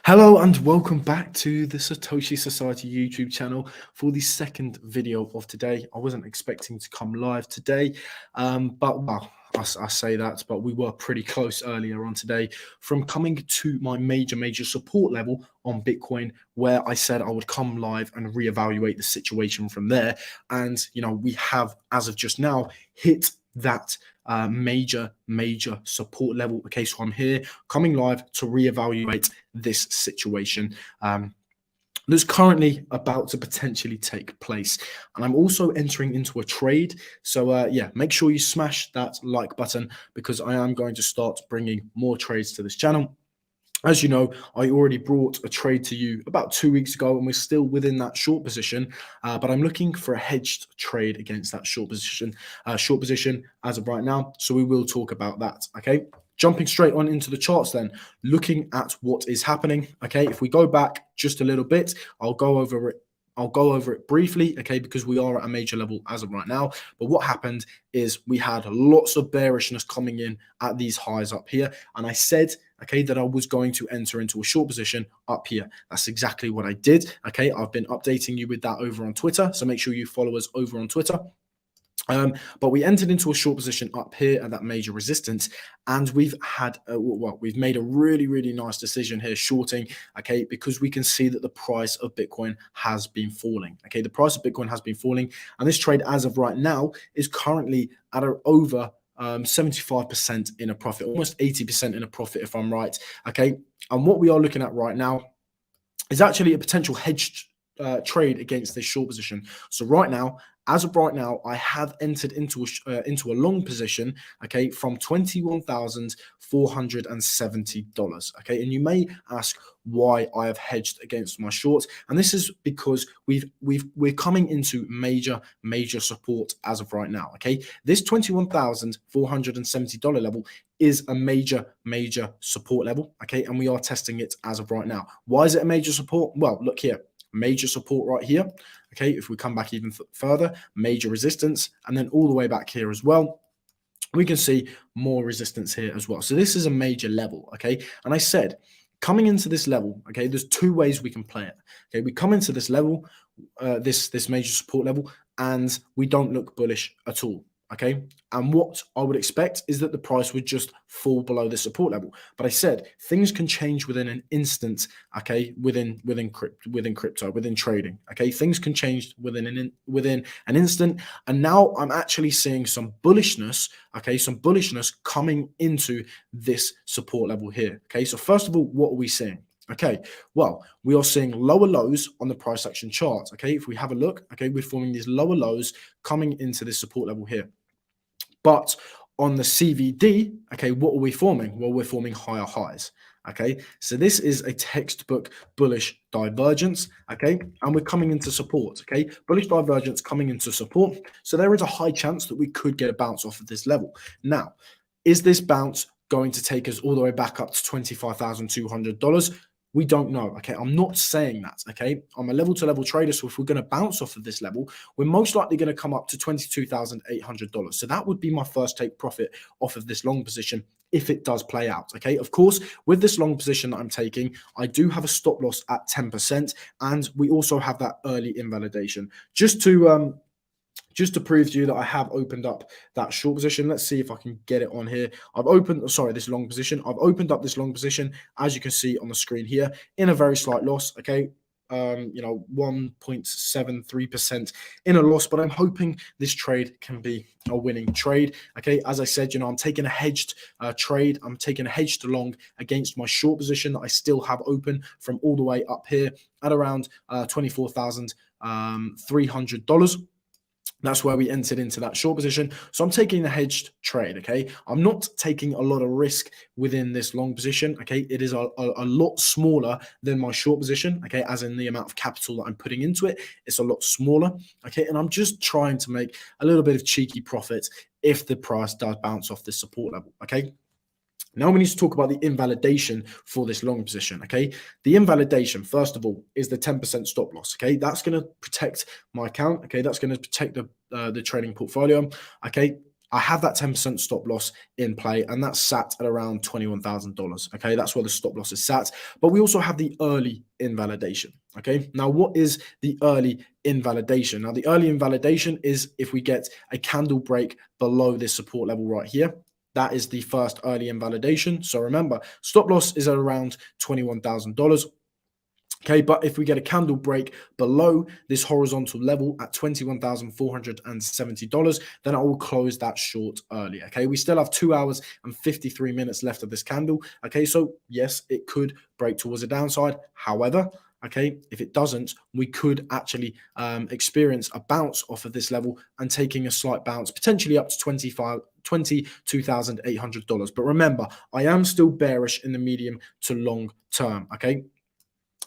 Hello and welcome back to the Satoshi Society YouTube channel for the second video of today. I wasn't expecting to come live today, but well, I say that, but we were pretty close earlier on today from coming to my major support level on Bitcoin, where I said I would come live and reevaluate the situation from there. And, we have, as of just now, hit that major support level. Okay, so I'm here coming live to reevaluate this situation that's currently about to potentially take place. And I'm also entering into a trade. So yeah, make sure you smash that like button because I am going to start bringing more trades to this channel. As you know, I already brought a trade to you about 2 weeks ago, and we're still within that short position. But I'm looking for a hedged trade against that short position as of right now. So we will talk about that. Okay. Jumping straight on into the charts, then looking at what is happening. Okay. If we go back just a little bit, I'll go over it briefly, okay, because we are at a major level as of right now. But what happened is we had lots of bearishness coming in at these highs up here. And I said, okay, that I was going to enter into a short position up here. That's exactly what I did. Okay, I've been updating you with that over on Twitter. So make sure you follow us over on Twitter. But we entered into a short position up here at that major resistance, and we've made a really nice decision here shorting, okay, because we can see that the price of Bitcoin has been falling. Okay, the price of Bitcoin has been falling, and this trade as of right now is currently at over 75% in a profit, almost 80% in a profit if I'm right. Okay, and what we are looking at right now is actually a potential hedged trade against this short position. So right now, as of right now, I have entered into a long position, okay, from $21,470. Okay, and you may ask why I have hedged against my shorts, and this is because we're coming into major support as of right now. Okay, this $21,470 level is a major support level. Okay, and we are testing it as of right now. Why is it a major support? Well, look here. Major support right here. Okay, if we come back even further, major resistance, and then all the way back here as well, we can see more resistance here as well. So this is a major level. Okay, and I said coming into this level, okay, there's two ways we can play it. Okay, we come into this level, this major support level, and we don't look bullish at all. Okay, and what I would expect is that the price would just fall below the support level. But I said things can change within an instant. Okay, within crypto, within trading. Okay, things can change within an instant. And now I'm actually seeing some bullishness. Okay, some bullishness coming into this support level here. Okay, so first of all, what are we seeing? Okay, well, we are seeing lower lows on the price action chart. Okay, if we have a look, okay, we're forming these lower lows coming into this support level here. But on the CVD, okay, what are we forming? Well, we're forming higher highs. Okay, so this is a textbook bullish divergence. Okay, and we're coming into support. Okay, bullish divergence coming into support. So there is a high chance that we could get a bounce off of this level. Now, is this bounce going to take us all the way back up to $25,200? We don't know. Okay, I'm not saying that. Okay, I'm a level to level trader, so if we're going to bounce off of this level, we're most likely going to come up to $22,800. So that would be my first take profit off of this long position if it does play out. Okay, of course, with this long position that I'm taking, I do have a stop loss at 10%, and we also have that early invalidation. Just to prove to you that I have opened up that short position. Let's see if I can get it on here. This long position. I've opened up this long position, as you can see on the screen here, in a very slight loss. Okay, 1.73% in a loss, but I'm hoping this trade can be a winning trade. Okay, as I said, I'm taking a hedged trade. I'm taking a hedged long against my short position that I still have open from all the way up here at around $24,300. That's where we entered into that short position. So I'm taking a hedged trade, okay? I'm not taking a lot of risk within this long position, okay? It is a lot smaller than my short position, okay? As in the amount of capital that I'm putting into it, it's a lot smaller, okay? And I'm just trying to make a little bit of cheeky profit if the price does bounce off this support level, okay? Now we need to talk about the invalidation for this long position, okay? The invalidation, first of all, is the 10% stop loss, okay? That's going to protect my account, okay? That's going to protect the trading portfolio, okay? I have that 10% stop loss in play, and that's sat at around $21,000. Okay, that's where the stop loss is sat. But we also have the early invalidation. Okay, now what is the early invalidation? Now, the early invalidation is if we get a candle break below this support level right here. That is the first early invalidation. So remember, stop loss is at around $21,000. Okay, but if we get a candle break below this horizontal level at $21,470, then I will close that short early. Okay, we still have 2 hours and 53 minutes left of this candle. Okay, so yes, it could break towards the downside. However, okay, if it doesn't, we could actually experience a bounce off of this level and taking a slight bounce, potentially up to $22,800. But remember, I am still bearish in the medium to long term. Okay,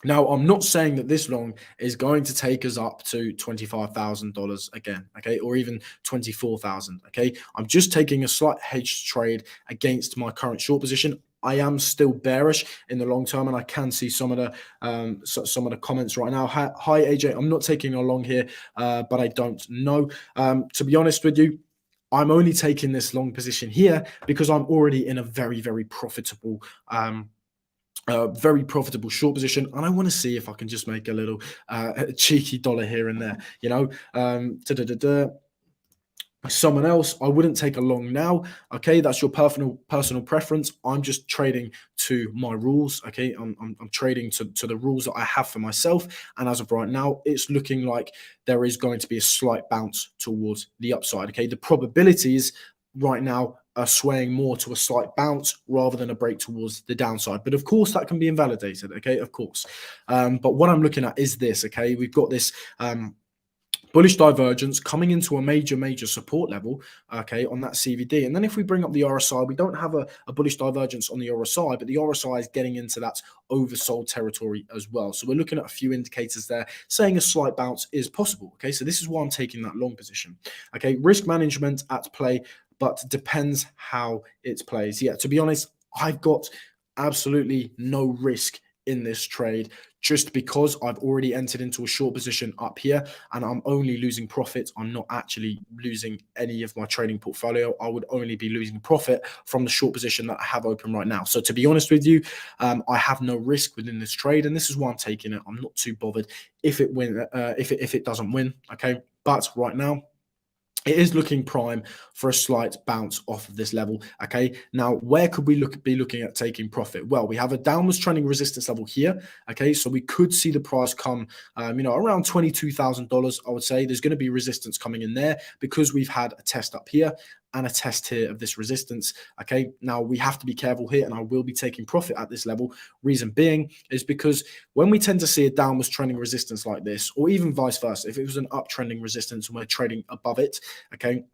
now, I'm not saying that this long is going to take us up to $25,000 again, okay, or even 24,000, okay? I'm just taking a slight hedge trade against my current short position. I am still bearish in the long term, and I can see some of the comments right now. Hi AJ, I'm not taking a long here, but I don't know. To be honest with you, I'm only taking this long position here because I'm already in a very, very profitable short position, and I want to see if I can just make a little cheeky dollar here and there. Someone else, I wouldn't take a long now. Okay, that's your personal preference. I'm just trading to my rules. Okay, I'm trading to the rules that I have for myself, and as of right now, it's looking like there is going to be a slight bounce towards the upside. Okay, the probabilities right now are swaying more to a slight bounce rather than a break towards the downside. But of course, that can be invalidated. Okay, of course. But what I'm looking at is this. Okay, we've got this bullish divergence coming into a major support level, okay, on that CVD. And then if we bring up the RSI, we don't have a bullish divergence on the RSI, but the RSI is getting into that oversold territory as well. So we're looking at a few indicators there saying a slight bounce is possible. Okay, so this is why I'm taking that long position. Okay, risk management at play, but depends how it plays. Yeah, to be honest, I've got absolutely no risk in this trade just because I've already entered into a short position up here and I'm only losing profit. I'm not actually losing any of my trading portfolio. I would only be losing profit from the short position that I have open right now. So to be honest with you, I have no risk within this trade, and this is why I'm taking it. I'm not too bothered if it doesn't win. Okay, but right now, it is looking prime for a slight bounce off of this level. Okay, now where could we be looking at taking profit? Well, we have a downwards trending resistance level here. Okay, so we could see the price come, around $22,000. I would say there's going to be resistance coming in there because we've had a test up here and a test here of this resistance. Okay, now we have to be careful here, and I will be taking profit at this level. Reason being is because when we tend to see a downwards trending resistance like this, or even vice versa, if it was an uptrending resistance and we're trading above it, okay,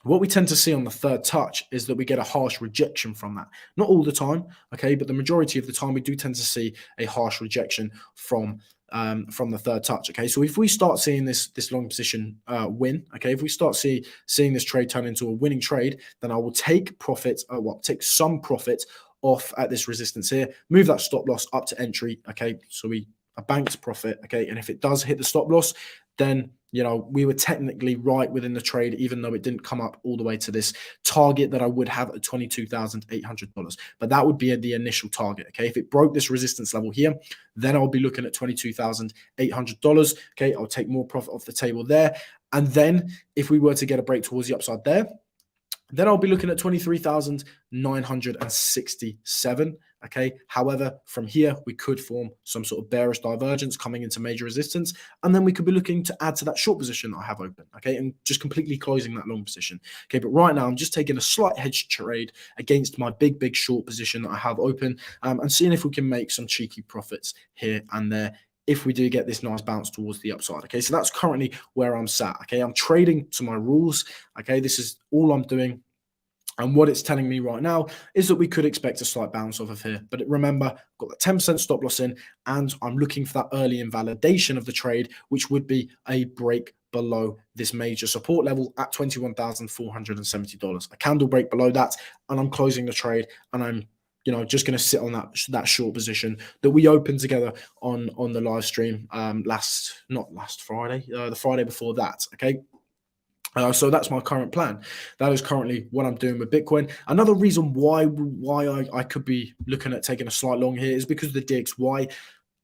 what we tend to see on the third touch is that we get a harsh rejection from that. Not all the time, okay, but the majority of the time we do tend to see a harsh rejection from the third touch. Okay, so if we start seeing this long position win, okay, if we start seeing this trade turn into a winning trade, then I will take profit, take some profit off at this resistance here, move that stop loss up to entry. Okay, so a banked profit. Okay, and if it does hit the stop loss, then we were technically right within the trade, even though it didn't come up all the way to this target that I would have at $22,800. But that would be the initial target. Okay, if it broke this resistance level here, then I'll be looking at $22,800. Okay, I'll take more profit off the table there. And then if we were to get a break towards the upside there, then I'll be looking at 23,967. Okay. However, from here, we could form some sort of bearish divergence coming into major resistance. And then we could be looking to add to that short position that I have open. Okay. And just completely closing that long position. Okay. But right now, I'm just taking a slight hedge trade against my big short position that I have open, and seeing if we can make some cheeky profits here and there if we do get this nice bounce towards the upside. Okay, so that's currently where I'm sat. Okay, I'm trading to my rules. Okay, this is all I'm doing. And what it's telling me right now is that we could expect a slight bounce off of here. But remember, I've got the 10% stop loss in, and I'm looking for that early invalidation of the trade, which would be a break below this major support level at $21,470. A candle break below that, and I'm closing the trade, and I'm just going to sit on that short position that we opened together on the live stream not last Friday, the Friday before that. Okay. So that's my current plan. That is currently what I'm doing with Bitcoin. Another reason why I could be looking at taking a slight long here is because the DXY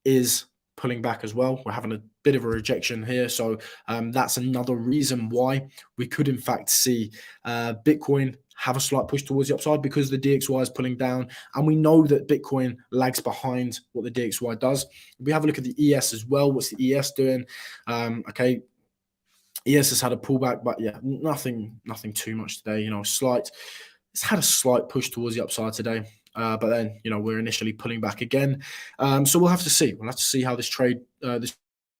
is pulling back as well. We're having a bit of a rejection here. So that's another reason why we could, in fact, see Bitcoin have a slight push towards the upside because the DXY is pulling down. And we know that Bitcoin lags behind what the DXY does. If we have a look at the ES as well. What's the ES doing? Okay. ES has had a pullback, but yeah, nothing too much today. It's had a slight push towards the upside today. But then, we're initially pulling back again. So we'll have to see. We'll have to see how this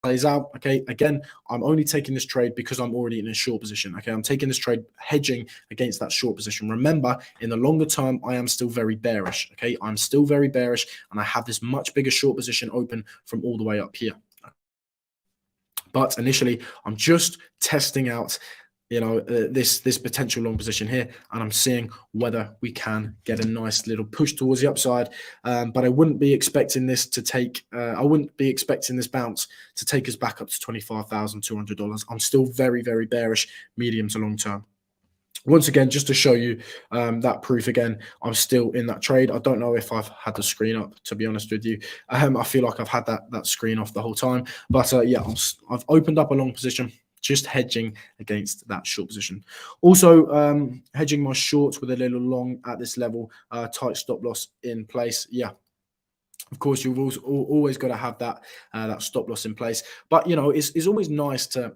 plays out. Okay. Again, I'm only taking this trade because I'm already in a short position. Okay. I'm taking this trade hedging against that short position. Remember, in the longer term, I am still very bearish. Okay. I'm still very bearish and I have this much bigger short position open from all the way up here. But initially, I'm just testing out, this potential long position here, and I'm seeing whether we can get a nice little push towards the upside. But I wouldn't be expecting this to take. I wouldn't be expecting this bounce to take us back up to $25,200. I'm still very, very bearish, medium to long term. Once again, just to show you that proof again, I'm still in that trade. I don't know if I've had the screen up, to be honest with you. I feel like I've had that screen off the whole time. But yeah, I've opened up a long position, just hedging against that short position. Also, hedging my shorts with a little long at this level, tight stop loss in place. Yeah. Of course, you've always got to have that stop loss in place. But, it's always nice to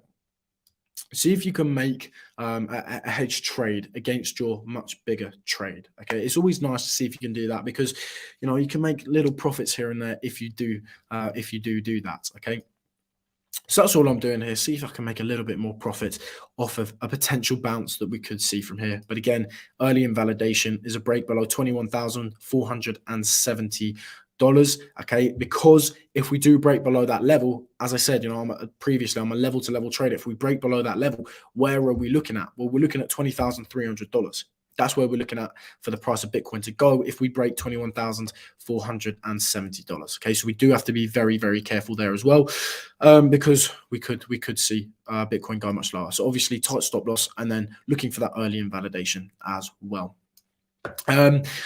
see if you can make a hedge trade against your much bigger trade. Okay, it's always nice to see if you can do that because you can make little profits here and there if you do that. Okay. So that's all I'm doing here. See if I can make a little bit more profit off of a potential bounce that we could see from here. But again, early invalidation is a break below $21,470. Okay, because if we do break below that level, as I said, I'm a level to level trader. If we break below that level, where are we looking at? Well, we're looking at $20,300. That's where we're looking at for the price of Bitcoin to go if we break $21,470. Okay, so we do have to be very, very careful there as well, because we could see Bitcoin go much lower. So obviously tight stop loss and then looking for that early invalidation as well.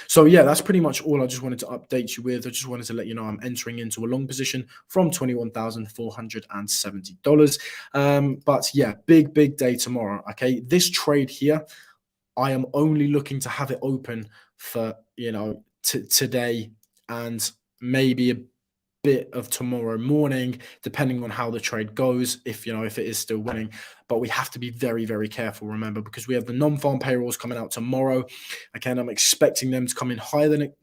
So yeah, that's pretty much all I just wanted to update you with. I just wanted to let you know I'm entering into a long position from $21,470. But yeah, big day tomorrow. Okay, this trade here, I am only looking to have it open for today and maybe a bit of tomorrow morning, depending on how the trade goes, if it is still winning. But we have to be very, very careful, remember, because we have the non-farm payrolls coming out tomorrow. Again, I'm expecting them to come in higher than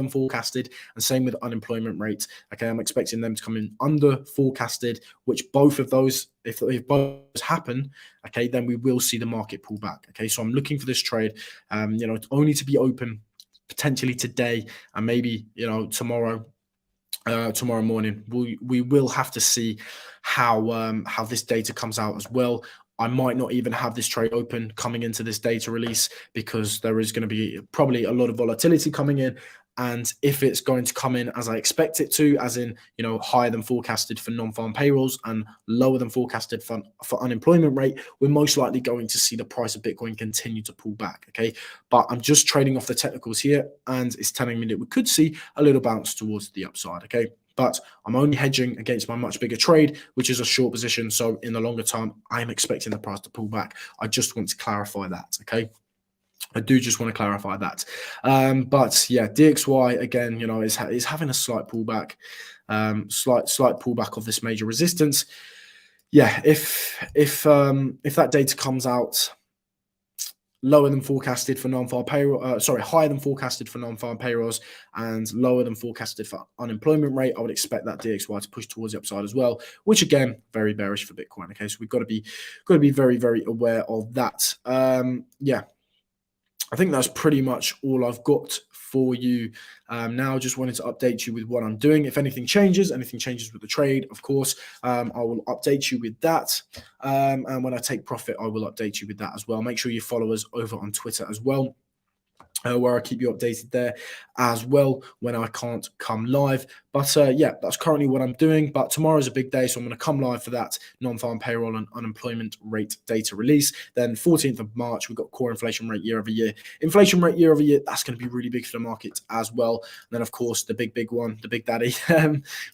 forecasted, and same with unemployment rates. Okay, I'm expecting them to come in under forecasted, which both of those, if both happen, okay, then we will see the market pull back. Okay, so I'm looking for this trade, only to be open potentially today and maybe tomorrow morning. We will have to see how this data comes out as well. I might not even have this trade open coming into this data release because there is going to be probably a lot of volatility coming in. And if it's going to come in as I expect it to, as in, higher than forecasted for non-farm payrolls and lower than forecasted for unemployment rate, we're most likely going to see the price of Bitcoin continue to pull back. Okay. But I'm just trading off the technicals here, and it's telling me that we could see a little bounce towards the upside. Okay. But I'm only hedging against my much bigger trade, which is a short position. So in the longer term, I'm expecting the price to pull back. I just want to clarify that. Okay. I do just want to clarify that. But yeah, DXY again, is having a slight pullback, slight pullback of this major resistance. Yeah, if that data comes out lower than forecasted for non-farm payroll, higher than forecasted for non-farm payrolls and lower than forecasted for unemployment rate, I would expect that DXY to push towards the upside as well, which again, very bearish for Bitcoin. Okay, so we've got to be very, very aware of that. Yeah. I think that's pretty much all I've got for you. Now, just wanted to update you with what I'm doing. If anything changes with the trade, of course, I will update you with that. And when I take profit, I will update you with that as well. Make sure you follow us over on Twitter as well. where I keep you updated there as well when I can't come live. But yeah, that's currently what I'm doing. But tomorrow's a big day, so I'm going to come live for that non-farm payroll and unemployment rate data release. Then 14th of March, we've got core inflation rate year over year. Inflation rate year over year, that's going to be really big for the market as well. And then, of course, the big one, the big daddy.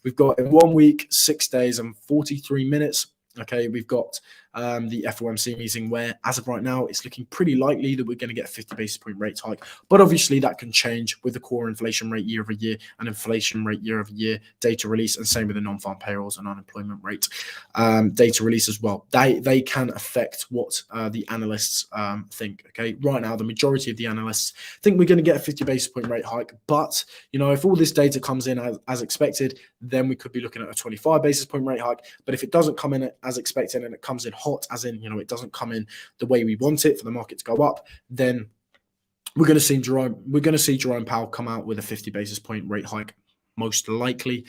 We've got in 1 week, 6 days, and 43 minutes. Okay, we've got the FOMC meeting where, as of right now, it's looking pretty likely that we're going to get a 50 basis point rate hike. But obviously, that can change with the core inflation rate year over year and inflation rate year over year data release, and same with the non-farm payrolls and unemployment rate data release as well. They can affect what the analysts think. Okay, right now, the majority of the analysts think we're going to get a 50 basis point rate hike. But if all this data comes in as expected, then we could be looking at a 25 basis point rate hike. But if it doesn't come in as expected and it comes in hot, as in it doesn't come in the way we want it for the market to go up, then we're going to see Jerome Powell come out with a 50 basis point rate hike, most likely,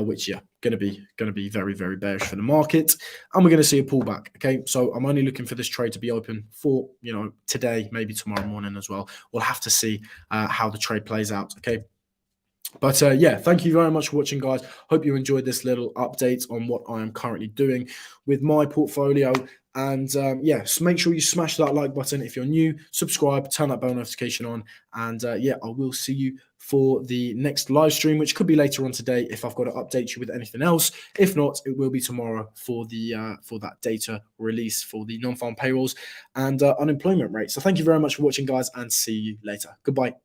which going to be very, very bearish for the market, and we're going to see a pullback. Okay, so I'm only looking for this trade to be open for today, maybe tomorrow morning as well. We'll have to see how the trade plays out. Okay. But yeah, thank you very much for watching, guys. Hope you enjoyed this little update on what I am currently doing with my portfolio. And yeah, so make sure you smash that like button. If you're new, subscribe, turn that bell notification on. And yeah, I will see you for the next live stream, which could be later on today if I've got to update you with anything else. If not, it will be tomorrow for that data release for the non-farm payrolls and unemployment rate. So thank you very much for watching, guys, and see you later. Goodbye.